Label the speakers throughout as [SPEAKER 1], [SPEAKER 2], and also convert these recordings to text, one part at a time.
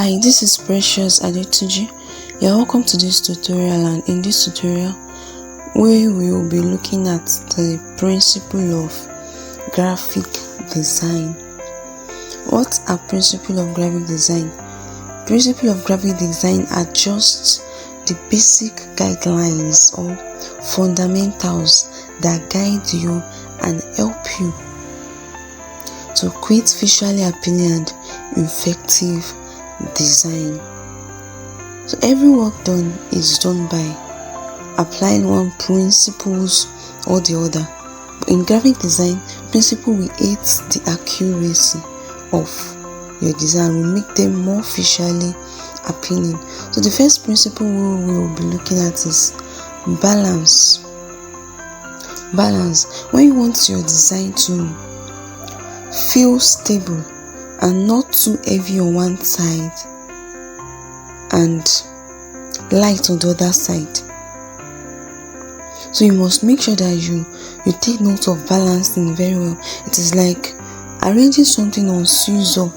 [SPEAKER 1] Hi, this is Precious Adetuji. You're welcome to this tutorial, and in this tutorial we will be looking at the principle of graphic design. What are principle of graphic design? Principle of graphic design are just the basic guidelines or fundamentals that guide you and help you to create visually appealing and effective design. So every work done is done by applying one principles or the other. But in graphic design, principle will aid the accuracy of your design, will make them more visually appealing. So the first principle we will be looking at is balance. Balance. When you want your design to feel stable and not too heavy on one side and light on the other side, so you must make sure that you take note of balancing very well. It is like arranging something on scissor.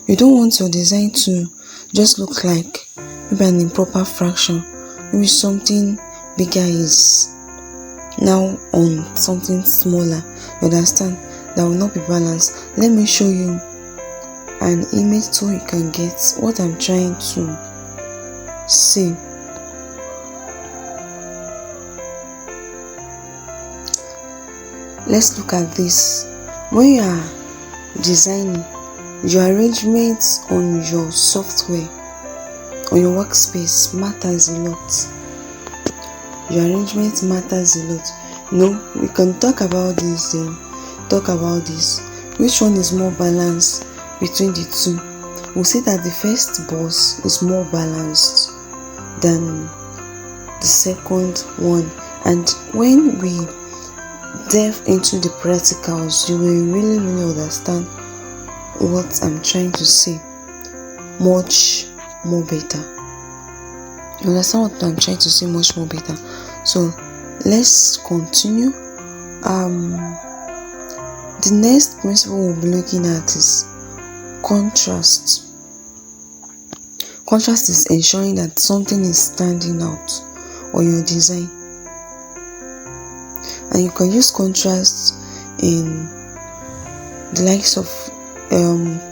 [SPEAKER 1] You don't want your design to just look like maybe an improper fraction, maybe something bigger is now on something smaller. You understand? That will not be balanced. Let me show you an image so you can get what I'm trying to say. Let's look at this. When you are designing, your arrangement on your software, on your workspace matters a lot. Your arrangement matters a lot. No, we can talk about this then. Talk about this. Which one is more balanced between the two? We'll say that the first boss is more balanced than the second one. And when we delve into the practicals, you will really understand what I'm trying to say much more better. You understand what I'm trying to say much more better. So let's continue. The next principle we'll be looking at is contrast. Contrast is ensuring that something is standing out on your design. And you can use contrast in the likes of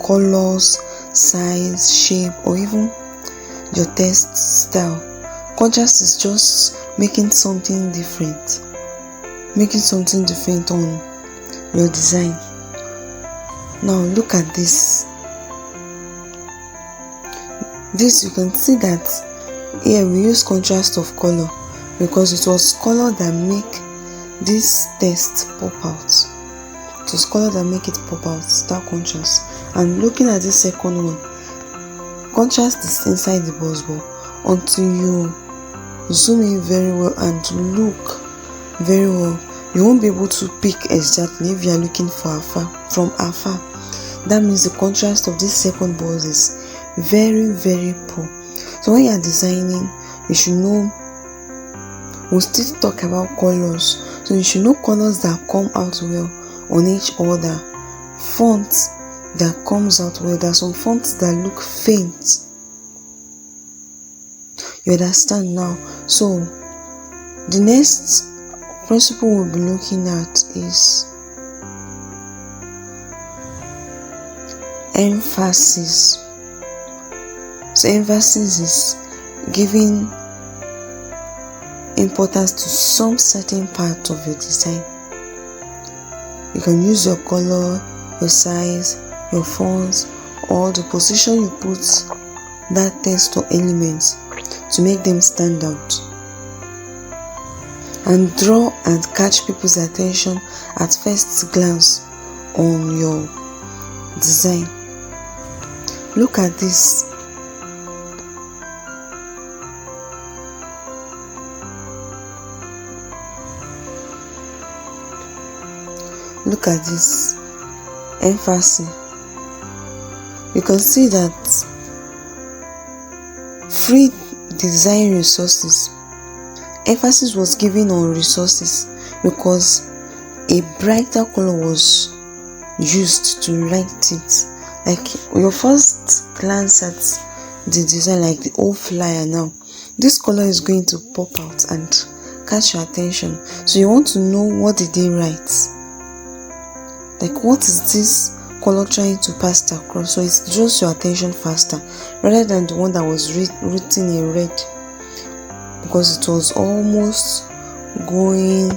[SPEAKER 1] colors, size, shape, or even your text style. Contrast is just making something different. On your design. Now look at this. You can see that here we use contrast of color because it was color that make this text pop out. It was color that make it pop out, that contrast. And looking at this second one, contrast is inside the box, but until you zoom in very well and look very well, you won't be able to pick exactly if you are looking from afar. That means the contrast of this second box is very, very poor. So when you are designing, you should know. We'll still talk about colors. So you should know colors that come out well on each other. Fonts that comes out well. There are some fonts that look faint. You understand now? So the next principle we'll be looking at is emphasis. So emphasis is giving importance to some certain part of your design. You can use your color, your size, your fonts, or the position you put that text or elements to make them stand out and draw and catch people's attention at first glance on your design. Look at this. Look at this emphasis. You can see that free design resources. Emphasis was given on resources because a brighter color was used to write it. Like your first glance at the design, like the whole flyer now, this color is going to pop out and catch your attention. So you want to know, what did they write? Like, what is this color trying to pass across? So it draws your attention faster rather than the one that was written in red, because it was almost going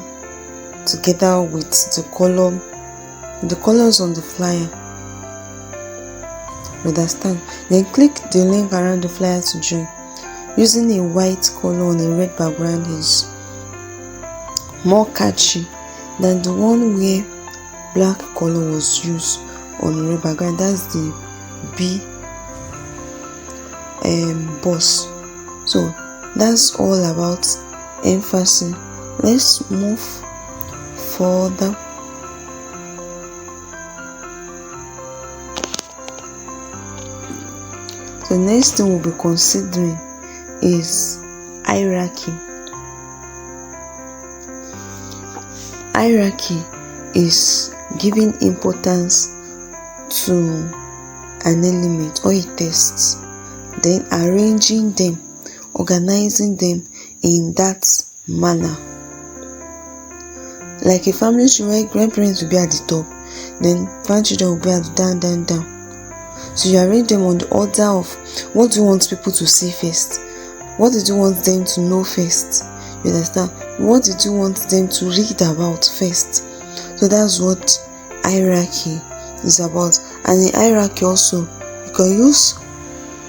[SPEAKER 1] together with the colors on the flyer. Understand? Then click the link around the flyer to join. Using a white color on a red background is more catchy than the one where black color was used on a red background. That's the B boss. So that's all about emphasis. Let's move further. The next thing we'll be considering is hierarchy. Hierarchy is giving importance to an element or a text, then arranging them, organizing them in that manner. Like a family tree where grandparents will be at the top, then grandchildren will be at the down. So you arrange them on the order of what do you want people to see first, what did you want them to know first, you understand, what did you want them to read about first. So that's what hierarchy is about. And in hierarchy also, you can use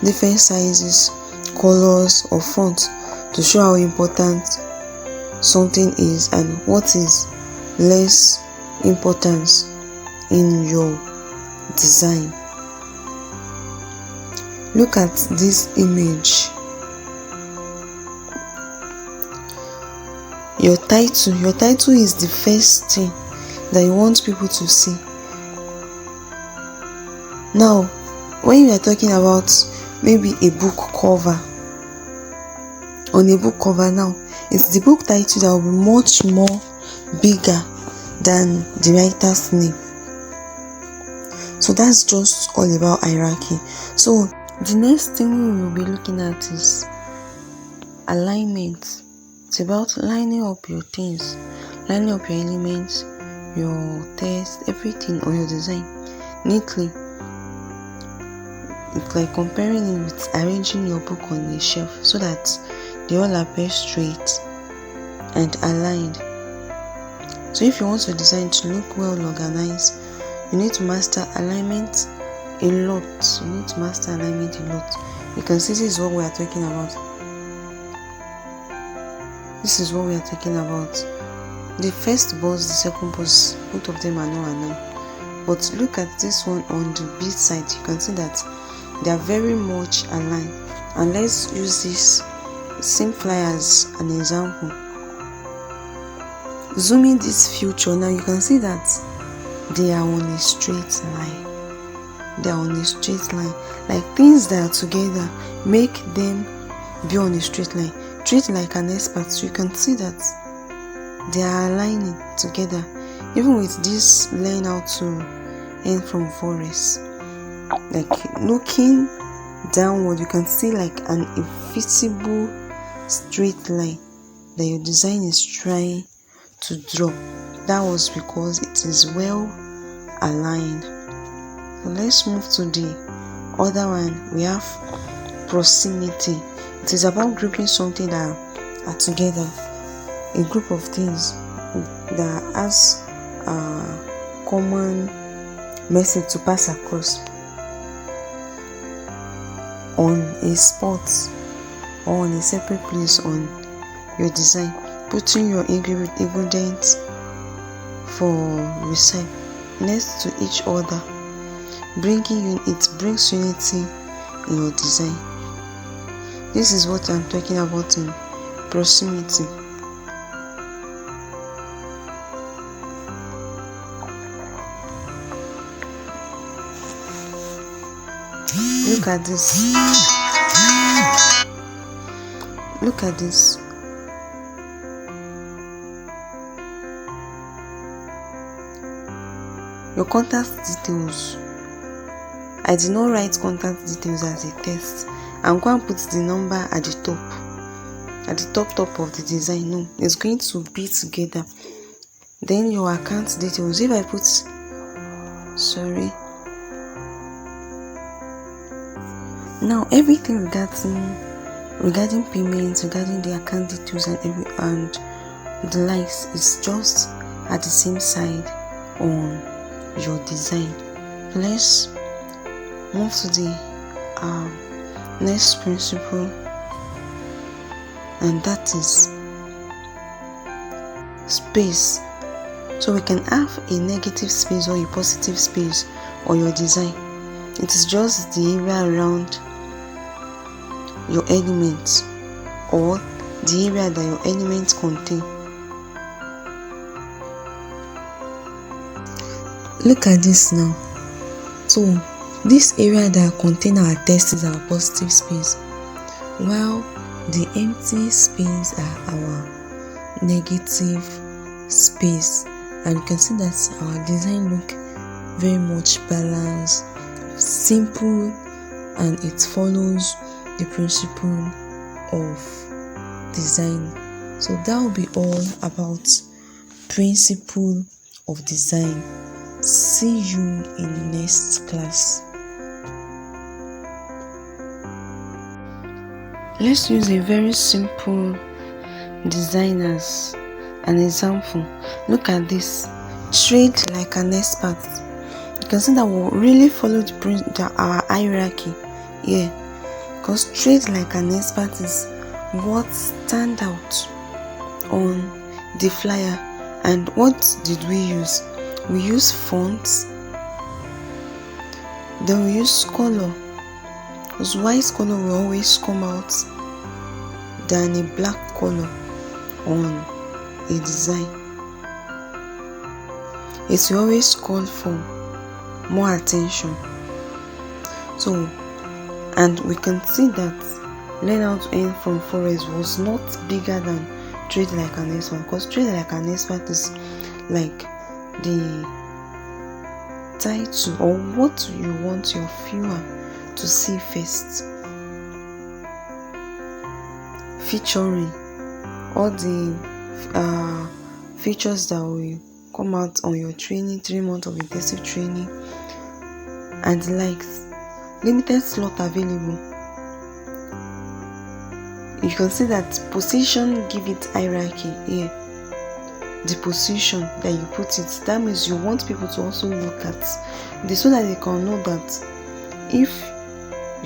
[SPEAKER 1] different sizes, colors or fonts to show how important something is and what is less importance in your design. Look at this image. Your title is the first thing that you want people to see. Now, when you are talking about maybe a book cover, on a book cover now, it's the book title that will be much more bigger than the writer's name. So that's just all about hierarchy. So the next thing we will be looking at is alignment. It's about lining up your things, lining up your elements, your text, everything on your design neatly. It's like comparing it with arranging your book on a shelf so that they all appear straight and aligned. So if you want your design to look well organized, you need to master alignment a lot. You can see this is what we are talking about. The first boss, the second boss, both of them are not aligned. But look at this one on the B side. You can see that they are very much aligned. And let's use this same flyer as an example. Zooming this future, now you can see that they are on a straight line. Like things that are together make them be on a straight line. Treat like an expert. So you can see that they are aligning together. Even with this laying out to end from forest, like looking downward, you can see like an invisible straight line that your design is trying to draw. That was because it is well aligned. So let's move to the other one. We have proximity. It is about grouping something that are together, a group of things that has a common message to pass across on a spot or on a separate place on your design. Putting your ingredients for receipt next to each other, it brings unity in your design. This is what I'm talking about in proximity. Look at this. Your contact details. I did not write contact details as a text. and go and put the number at the top of the design. No, it's going to be together. Then your account details, if I put now everything regarding payments, regarding the account details and the likes is just at the same side on your design. Let's move to the next principle, and that is space. So we can have a negative space or a positive space on your design. It is just the area around your elements or the area that your elements contain. Look at this now. So this area that contain our text is our positive space, while the empty space are our negative space. And you can see that our design look very much balanced, simple, and it follows the principle of design. So that will be all about principle of design. See you in the next class. Let's use a very simple design as an example. Look at this. Trade like an expert. You can see that we'll really follow our hierarchy here, because trade like an expert is what stand out on the flyer. And what did we use? We use fonts, then we use color, because white color will always come out than a black color on a design. It will always call for more attention. So, and we can see that learn how to earn from forest was not bigger than trade like an expert, because trade like an expert is like the title or what you want your viewer to see first, featuring all the features that will come out on your training, 3 months of intensive training, and the likes. Limited slot available. You can see that position, give it hierarchy here. The position that you put it, that means you want people to also look at this, so that they can know that if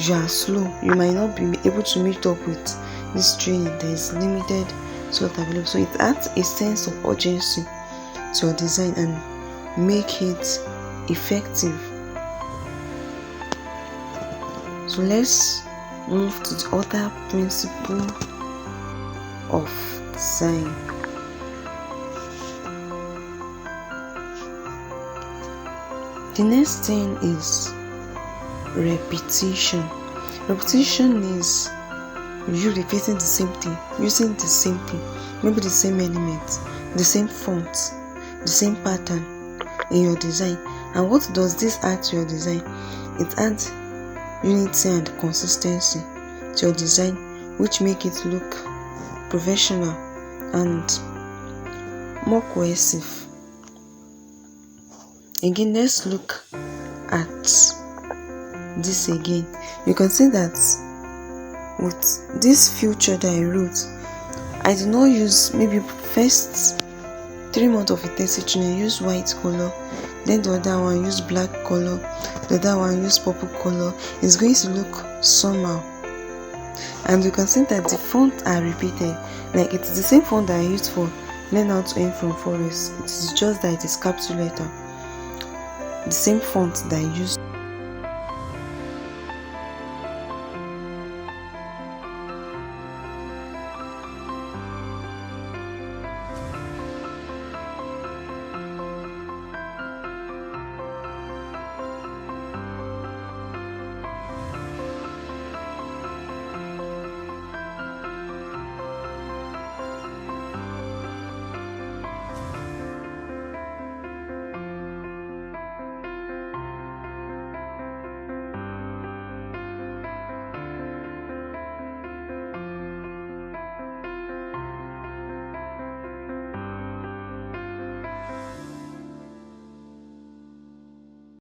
[SPEAKER 1] you are slow, you might not be able to meet up with this training. There is limited slot available, so it adds a sense of urgency to your design and make it effective. So let's move to the other principle of design. The next thing is repetition. Repetition is you repeating the same thing, using the same thing, maybe the same element, the same font, the same pattern in your design. And what does this add to your design? It adds unity and consistency to your design, which make it look professional and more cohesive. Again, let's look at this again. You can see that with this future that I wrote, I did not use maybe first 3 months of intensive training, use white color, then the other one use black color, the other one use purple color. It's going to look somehow. And you can see that the fonts are repeated. Like it is the same font that I used for learn how to earn from forest. It is just that it is capital letter. The same font that I used